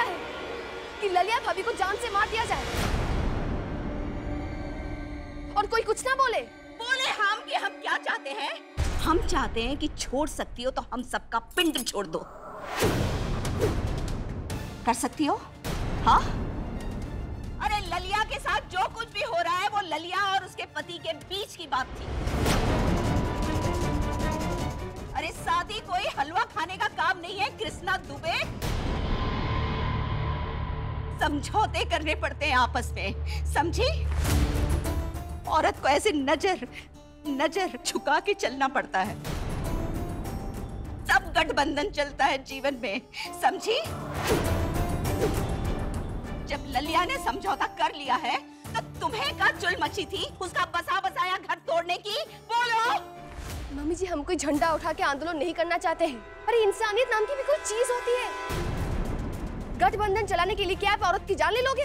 है कि ललिया भाभी को जान से मार दिया जाए और कोई कुछ ना बोले। बोले हम कि हम क्या चाहते हैं? हम चाहते हैं कि छोड़ सकती हो तो हम सबका पिंड छोड़ दो। कर सकती हो? हाँ? अरे ललिया के साथ जो कुछ भी हो रहा है वो ललिया और उसके पति के बीच की बात थी। अरे शादी कोई हलवा खाने का काम नहीं है कृष्णा दुबे। समझौते करने पड़ते हैं आपस में, समझी? औरत को ऐसे नजर झुका के चलना पड़ता है। सब गठबंधन चलता है जीवन में, समझी? जब ललिया ने समझौता कर लिया है तो तुम्हें का चुल मची थी उसका बसा बसाया घर तोड़ने की? बोलो। मम्मी जी, हम कोई झंडा उठा के आंदोलन नहीं करना चाहते हैं। अरे इंसानियत नाम की भी कोई चीज होती है। गठबंधन चलाने के लिए क्या आप औरत की जान ले लोगे?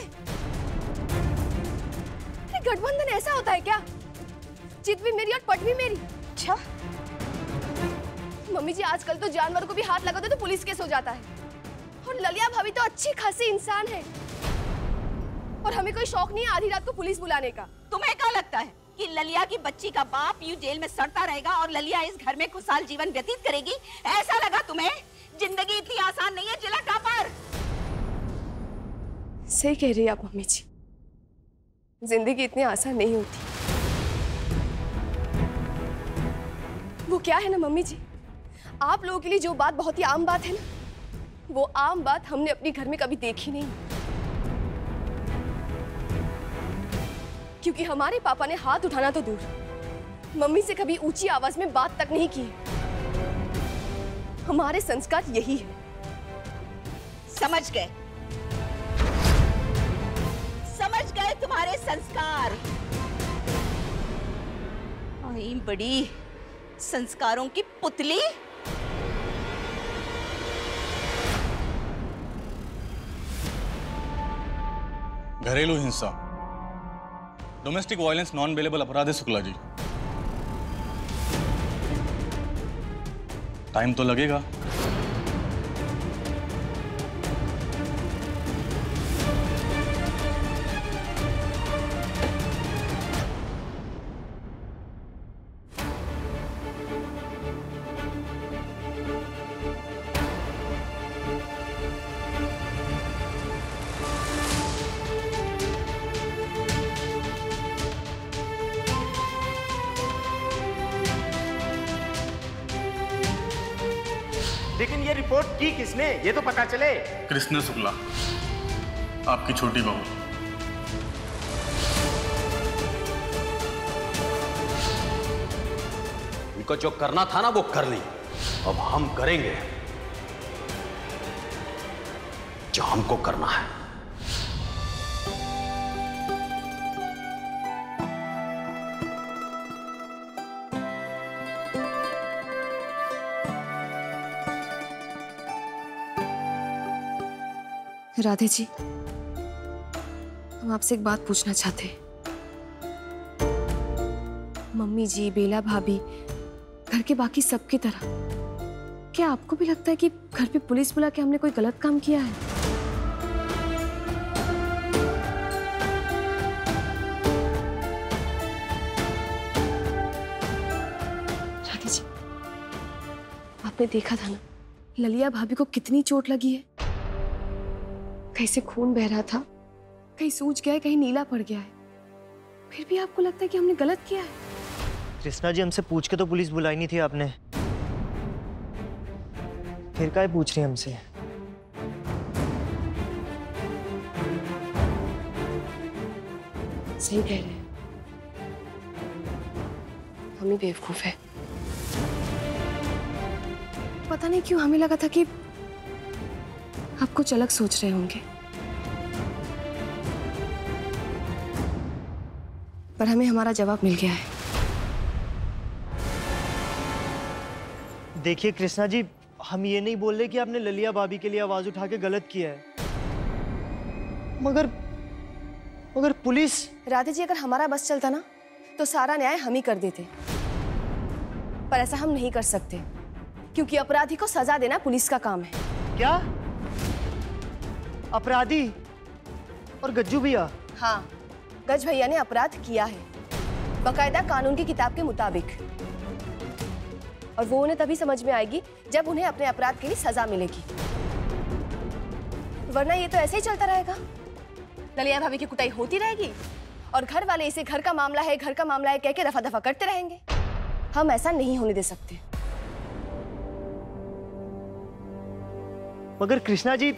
अरे गठबंधन ऐसा होता है क्या? जीत भी मेरी और पट भी मेरी। अच्छा मम्मी जी, आजकल तो जानवरों को भी हाथ लगा दो तो पुलिस केस हो जाता है। और ललिया भाभी तो अच्छी खासी इंसान है और हमें कोई शौक नहीं है आधी रात को पुलिस बुलाने का। तुम्हें क्या लगता है कि ललिया की बच्ची का बाप यूं जेल में सड़ता रहेगा और ललिया इस घर में खुशहाल जीवन व्यतीत करेगी? ऐसा लगा तुम्हें? जिंदगी इतनी आसान नहीं है जिला टॉपर। सही कह रही है आप मम्मी जी, जिंदगी इतनी आसान नहीं होती। वो क्या है ना मम्मी जी, आप लोगों के लिए जो बात बहुत ही आम बात है ना, वो आम बात हमने अपने घर में कभी देखी नहीं। क्योंकि हमारे पापा ने हाथ उठाना तो दूर, मम्मी से कभी ऊंची आवाज में बात तक नहीं की। हमारे संस्कार यही है। समझ गए तुम्हारे संस्कार। आई बड़ी संस्कारों की पुतली। घरेलू हिंसा, डोमेस्टिक वायलेंस नॉन बेलेबल अपराध है शुक्ला जी। टाइम तो लगेगा। लेकिन ये रिपोर्ट की किसने, ये तो पता चले। कृष्णा शुक्ला, आपकी छोटी बहू। उनको जो करना था ना वो कर ली, अब हम करेंगे जो हमको करना है। राधे जी, हम आपसे एक बात पूछना चाहते हैं। मम्मी जी, बेला भाभी, घर के बाकी सबकी तरह क्या आपको भी लगता है कि घर पे पुलिस बुला के हमने कोई गलत काम किया है? राधे जी, आपने देखा था ना ललिया भाभी को कितनी चोट लगी है। कहीं से खून बह रहा था, कहीं सूज गया है, कहीं नीला पड़ गया है। फिर भी आपको लगता है कि हमने गलत किया है? कृष्णा जी, हमसे पूछ के तो पुलिस बुलाई नहीं थी आपने, फिर क्या पूछ रही हमसे? सही कह रहे हैं, हम ही बेवकूफ है। पता नहीं क्यों हमें लगा था कि आप कुछ अलग सोच रहे होंगे, पर हमें हमारा जवाब मिल गया है। देखिए कृष्णा जी, हम ये नहीं बोल रहे कि आपने ललिया भाभी के लिए आवाज उठा के गलत किया है, मगर पुलिस। राधे जी, अगर हमारा बस चलता ना तो सारा न्याय हम ही कर देते, पर ऐसा हम नहीं कर सकते क्योंकि अपराधी को सजा देना पुलिस का काम है। क्या? अपराधी और गज्जू भैया। हाँ, गज भैया ने अपराध किया है, बकायदा कानून की किताब के मुताबिक। और वो उन्हें तभी समझ में आएगी जब उन्हें अपने अपराध के लिए सजा मिलेगी, वरना ये तो ऐसे ही चलता रहेगा। ललिया भाभी की कुटाई होती रहेगी और घर वाले इसे घर का मामला है, घर का मामला है कह के रफा दफा करते रहेंगे। हम ऐसा नहीं होने दे सकते। मगर कृष्णा जी,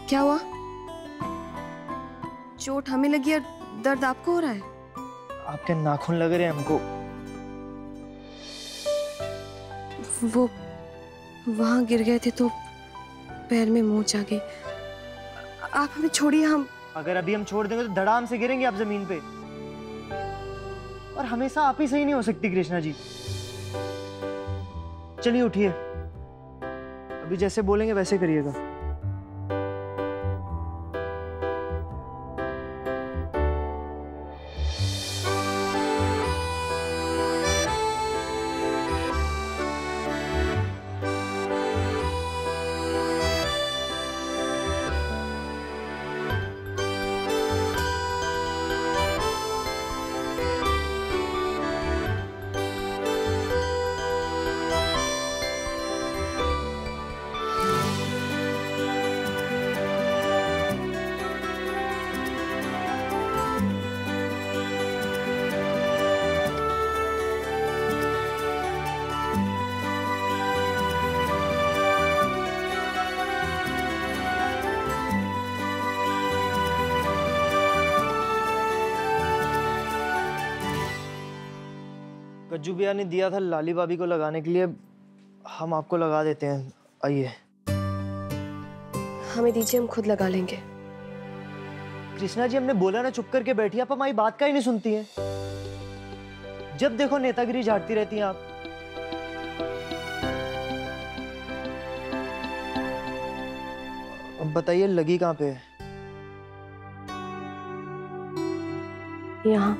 क्या हुआ? चोट हमें लगी और दर्द आपको हो रहा है? आपके नाखून लग रहे हैं हमको। वो वहां गिर गए थे तो पैर में मोच आ गई। आप हमें छोड़िए। हम अगर अभी हम छोड़ देंगे तो धड़ाम से गिरेंगे आप जमीन पे। और हमेशा आप ही सही नहीं हो सकती कृष्णा जी। चलिए उठिए, अभी जैसे बोलेंगे वैसे करिएगा। गज्जू भैया ने दिया था लाली भाभी को लगाने के लिए, हम आपको लगा देते हैं। आइए। हमें दीजिए, हम खुद लगा लेंगे। कृष्णा जी, हमने बोला ना चुप करके बैठिए, आप हमारी बात का ही नहीं सुनती हैं। जब देखो नेतागिरी झाड़ती रहती हैं आप। अब बताइए लगी कहाँ पे है? यहाँ।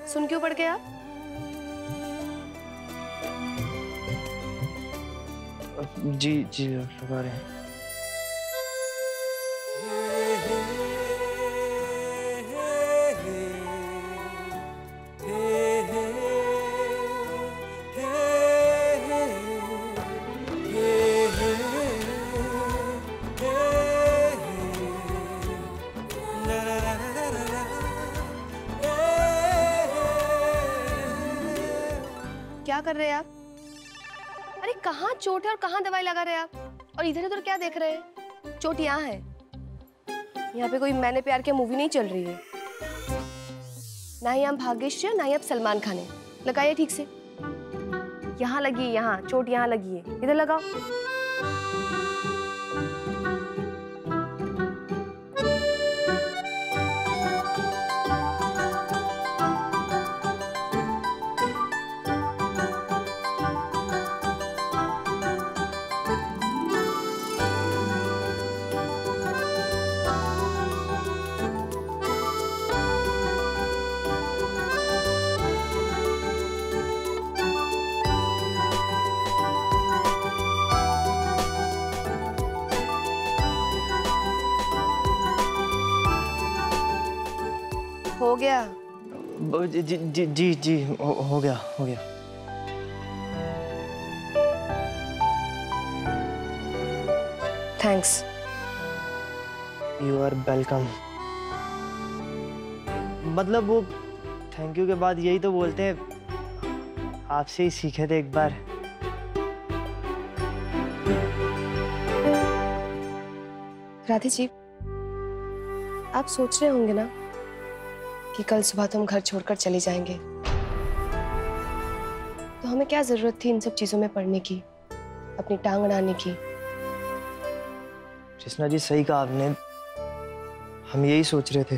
सुन क्यों पड़ गए आप? जी जी लगा रहे हैं। क्या कर रहे हैं आप? अरे कहाँ चोट है और कहाँ दवाई लगा रहे हैं आप? और इधर उधर क्या देख रहे हैं? चोट यहाँ है। यहाँ पे कोई मैंने प्यार की मूवी नहीं चल रही है। ना ही हम भाग्यश्री ना ही आप सलमान खान है। लगाइए ठीक से। यहाँ लगी है, यहाँ चोट यहाँ लगी है। इधर लगाओ। हो गया? जी जी जी जी, जी हो गया, हो गया। थैंक्स। You are welcome. मतलब वो थैंक यू के बाद यही तो बोलते हैं, आपसे ही सीखे थे एक बार। राधे जी, आप सोच रहे होंगे ना कि कल सुबह तो हम घर छोड़कर चले जाएंगे, तो हमें क्या जरूरत थी इन सब चीजों में पड़ने की, अपनी टांग अड़ाने की। कृष्णा जी सही कहा आपने, हम यही सोच रहे थे।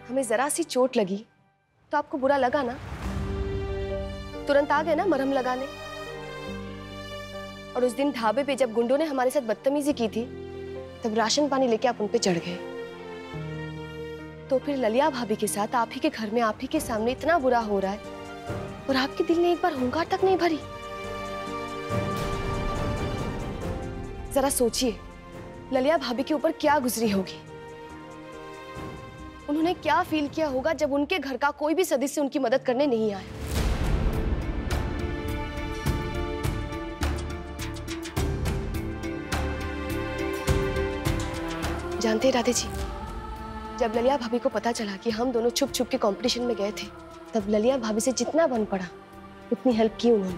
हमें जरा सी चोट लगी तो आपको बुरा लगा ना, तुरंत आ गए ना मरहम लगाने। और उस दिन ढाबे पे जब गुंडों ने हमारे साथ बदतमीजी की थी, तब राशन पानी लेके आप उन पे चढ़ गए। तो फिर ललिया भाभी के साथ आप ही के घर में, आप ही के सामने इतना बुरा हो रहा है और आपके दिल ने एक बार हुंकार तक नहीं भरी। जरा सोचिए, ललिया भाभी के ऊपर क्या गुजरी होगी, उन्होंने क्या फील किया होगा जब उनके घर का कोई भी सदस्य उनकी मदद करने नहीं आया। जानते हैं राधे जी, जब ललिया भाभी को पता चला कि हम दोनों छुप छुप के कंपटीशन में गए थे, तब ललिया भाभी से जितना बन पड़ा उतनी हेल्प की उन्होंने।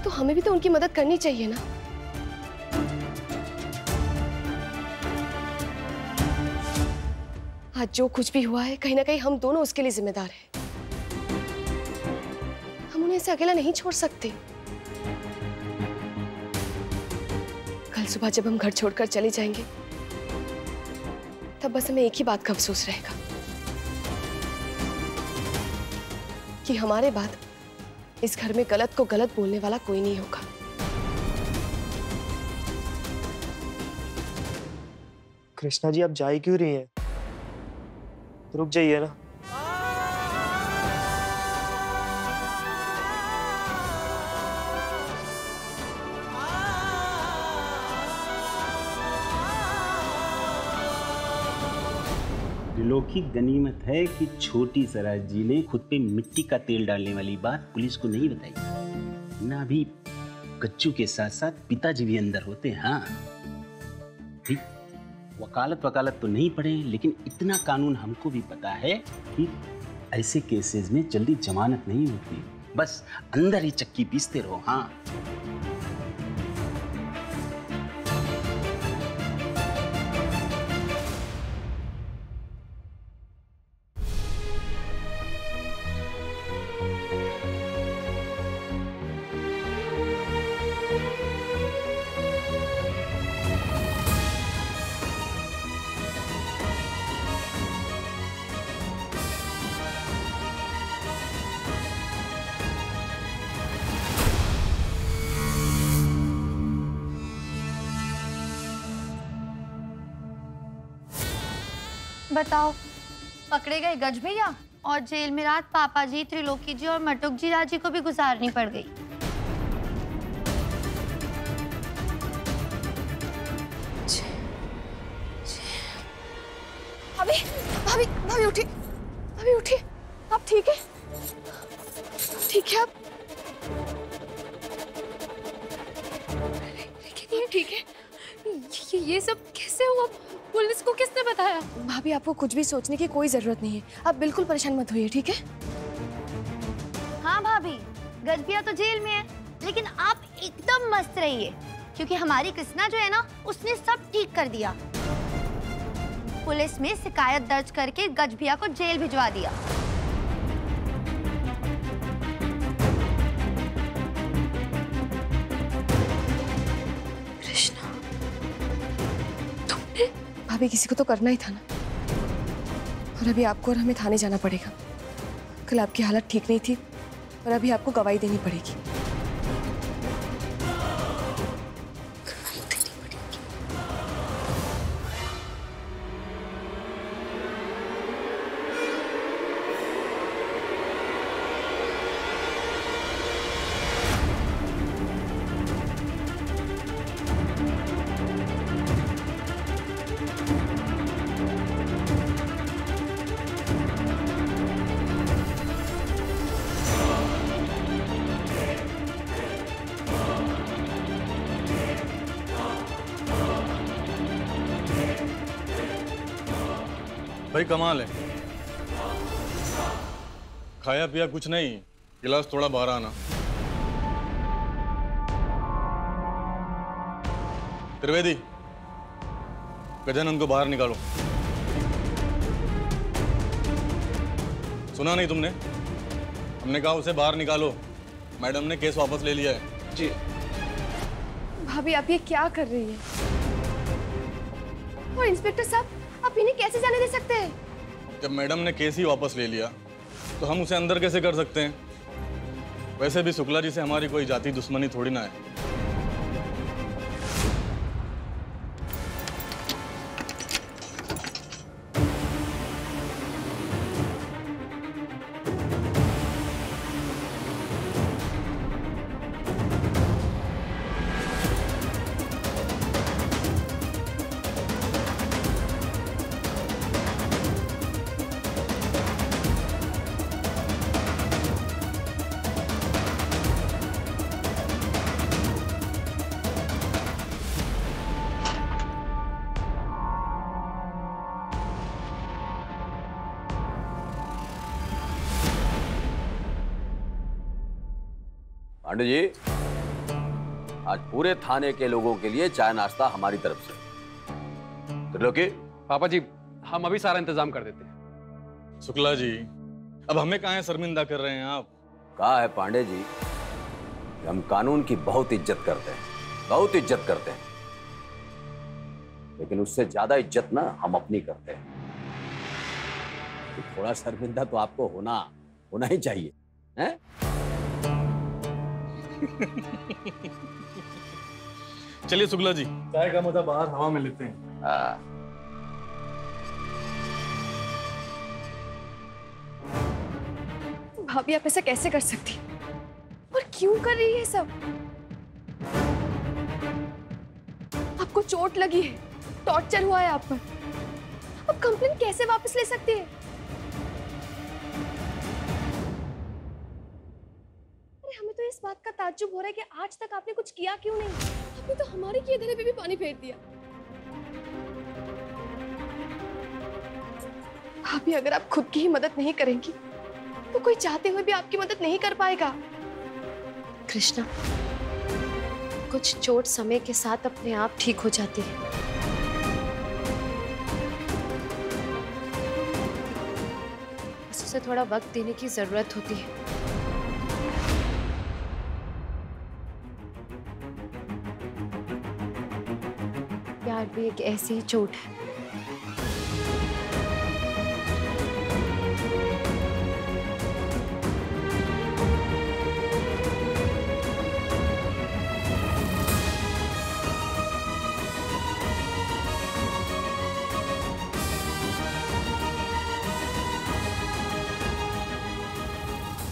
तो हमें भी तो उनकी मदद करनी चाहिए ना। आज जो कुछ भी हुआ है, कहीं ना कहीं हम दोनों उसके लिए जिम्मेदार हैं। हम उन्हें ऐसे अकेला नहीं छोड़ सकते। कल सुबह जब हम घर छोड़कर चले जाएंगे, तब बस हमें एक ही बात का अफसोस रहेगा कि हमारे बाद इस घर में गलत को गलत बोलने वाला कोई नहीं होगा। कृष्णा जी आप जा ही क्यों रही हैं? रुक जाइए ना। दिलों की गनीमत है कि छोटी सराज जी ने खुद पे मिट्टी का तेल डालने वाली बात पुलिस को नहीं बताई ना। अभी गच्चू के साथ साथ पिताजी भी अंदर होते हैं। हाँ ठीक, वकालत तो नहीं पढ़े, लेकिन इतना कानून हमको भी पता है कि ऐसे केसेस में जल्दी जमानत नहीं होती, बस अंदर ही चक्की पीसते रहो। हाँ बताओ, पकड़े गए गज भैया और जेल में रात पापा जी, त्रिलोकी जी और मटुक जी राजी को भी गुजारनी पड़ गई। भाभी, भाभी, भाभी उठिए, भाभी उठिए। आप ठीक है? ठीक है आप? लेकिन ये ठीक है? ये सब कैसे हुआ? पुलिस को किसने बताया? भाभी आपको कुछ भी सोचने की कोई जरूरत नहीं है, आप बिल्कुल परेशान मत होइए, ठीक है? हाँ भाभी, गज भैया तो जेल में है, लेकिन आप एकदम मस्त रहिए, क्योंकि हमारी कृष्णा जो है ना, उसने सब ठीक कर दिया। पुलिस में शिकायत दर्ज करके गज भैया को जेल भिजवा दिया। कृष्णा, तुमने? भाभी किसी को तो करना ही था ना, और अभी आपको और हमें थाने जाना पड़ेगा। कल आपकी हालत ठीक नहीं थी और अभी आपको गवाही देनी पड़ेगी। भाई कमाल है, खाया पिया कुछ नहीं, गिलास थोड़ा बाहर आना। त्रिवेदी, गजानन को बाहर निकालो। सुना नहीं तुमने? हमने कहा उसे बाहर निकालो। मैडम ने केस वापस ले लिया है। जी। भाभी आप ये क्या कर रही हैं? और इंस्पेक्टर साहब, आप इन्हें कैसे जाने दे सकते हैं? जब मैडम ने केस ही वापस ले लिया तो हम उसे अंदर कैसे कर सकते हैं? वैसे भी शुक्ला जी से हमारी कोई जाति दुश्मनी थोड़ी ना है। पांडे जी, आज पूरे थाने के लोगों के लिए चाय नाश्ता हमारी तरफ से। त्रिलोकी। पापा जी, हम अभी सारा इंतजाम कर देते हैं। शुक्ला जी, अब हमें काहे शर्मिंदा कर रहे हैं आप? कहा है पांडे जी कि हम कानून की बहुत इज्जत करते हैं, बहुत इज्जत करते हैं, लेकिन उससे ज्यादा इज्जत ना हम अपनी करते हैं। तो थोड़ा शर्मिंदा तो आपको होना ही चाहिए, हैं? चलिए शुक्ला जी, चाय का मजा बाहर हवा में लेते हैं। भाभी आप ऐसा कैसे कर सकती हैं? और क्यों कर रही है सब? आपको चोट लगी है, टॉर्चर हुआ है आप पर। अब कंप्लेंट कैसे वापस ले सकती है? अरे हमें तो इस बात का ताज्जुब हो रहा है कि आज तक आपने कुछ किया क्यों नहीं? आपने तो हमारे किए धरे पे भी पानी फेर दिया। भाभी अगर आप खुद की ही मदद नहीं करेंगी तो कोई चाहते हुए भी आपकी मदद नहीं कर पाएगा। कृष्णा, कुछ चोट समय के साथ अपने आप ठीक हो जाती है। बस उसे थोड़ा वक्त देने की जरूरत होती है। प्यार भी एक ऐसी ही चोट है।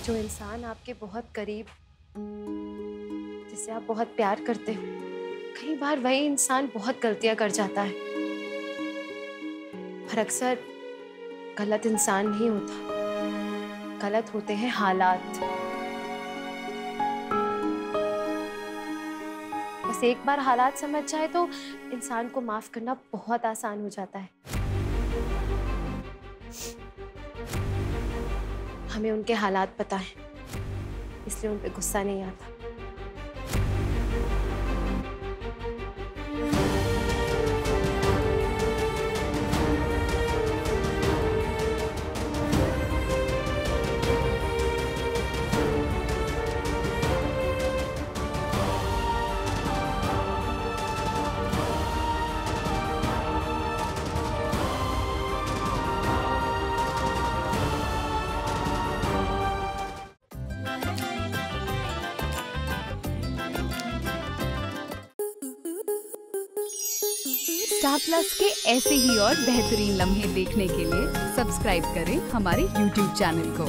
जो इंसान आपके बहुत करीब, जिसे आप बहुत प्यार करते हो, कई बार वही इंसान बहुत गलतियां कर जाता है। पर अक्सर गलत इंसान नहीं होता, गलत होते हैं हालात। बस एक बार हालात समझ जाए तो इंसान को माफ करना बहुत आसान हो जाता है। हमें उनके हालात पता है, इसलिए उन पे गुस्सा नहीं आता। स्टार प्लस के ऐसे ही और बेहतरीन लम्हे देखने के लिए सब्सक्राइब करें हमारे YouTube चैनल को।